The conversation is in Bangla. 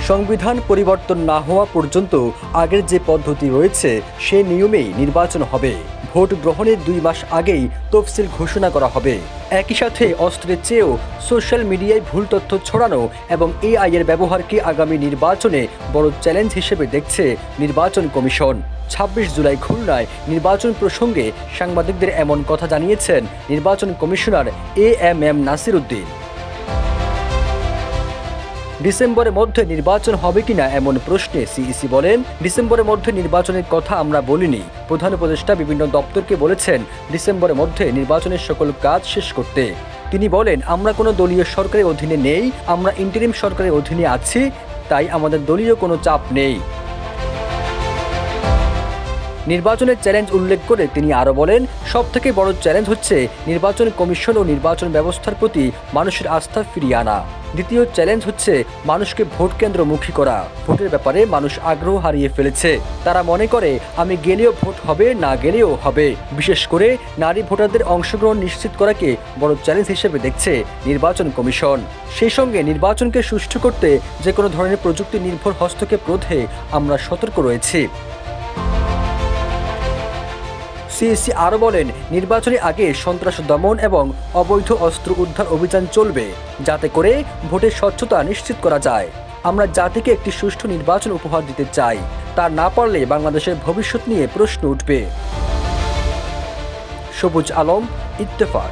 সংবিধান পরিবর্তন না হওয়া পর্যন্ত আগের যে পদ্ধতি রয়েছে সে নিয়মেই নির্বাচন হবে। ভোট গ্রহণের 2 মাস আগেই তফসিল ঘোষণা করা হবে। একই সাথে অস্ত্রের চেয়েও সোশ্যাল মিডিয়ায় ভুল তথ্য ছড়ানো এবং এআই এর ব্যবহারকে আগামী নির্বাচনে বড় চ্যালেঞ্জ হিসেবে দেখছে নির্বাচন কমিশন। 26 জুলাই খুলনায় নির্বাচন প্রসঙ্গে সাংবাদিকদের এমন কথা জানিয়েছেন নির্বাচন কমিশনার এএমএম নাসির উদ্দিন। ডিসেম্বরের মধ্যে নির্বাচন হবে কিনা এমন প্রশ্নে সিইসি বলেন, ডিসেম্বরের মধ্যে নির্বাচনের কথা আমরা বলিনি। প্রধান উপদেষ্টা বিভিন্ন দপ্তরকে বলেছেন ডিসেম্বরের মধ্যে নির্বাচনের সকল কাজ শেষ করতে। তিনি বলেন, আমরা কোনো দলীয় সরকারের অধীনে নেই, আমরা ইন্টারিম সরকারের অধীনে আছি, তাই আমাদের দলীয় কোনো চাপ নেই। নির্বাচনের চ্যালেঞ্জ উল্লেখ করে তিনি আরও বলেন, সবথেকে বড় চ্যালেঞ্জ হচ্ছে নির্বাচন কমিশন ও নির্বাচন ব্যবস্থার প্রতি মানুষের আস্থা ফিরিয়ে আনা। দ্বিতীয় চ্যালেঞ্জ হচ্ছে মানুষকে ভোট কেন্দ্রমুখী করা। ভোটের ব্যাপারে মানুষ আগ্রহ হারিয়ে ফেলেছে। তারা মনে করে আমি গেলেও ভোট হবে, না গেলেও হবে। বিশেষ করে নারী ভোটারদের অংশগ্রহণ নিশ্চিত করাকে বড় চ্যালেঞ্জ হিসেবে দেখছে নির্বাচন কমিশন। সেই সঙ্গে নির্বাচনকে সুষ্ঠু করতে যে কোনো ধরনের প্রযুক্তি নির্ভর হস্তক্ষেপ রোধে আমরা সতর্ক রয়েছি। সিইসি আরও বলেন, নির্বাচনের আগে সন্ত্রাস দমন এবং অবৈধ অস্ত্র উদ্ধার অভিযান চলবে, যাতে করে ভোটের স্বচ্ছতা নিশ্চিত করা যায়। আমরা জাতিকে একটি সুষ্ঠু নির্বাচন উপহার দিতে চাই। তা না পারলে বাংলাদেশের ভবিষ্যৎ নিয়ে প্রশ্ন উঠবে। সবুজ আলম, ইত্তেফাক।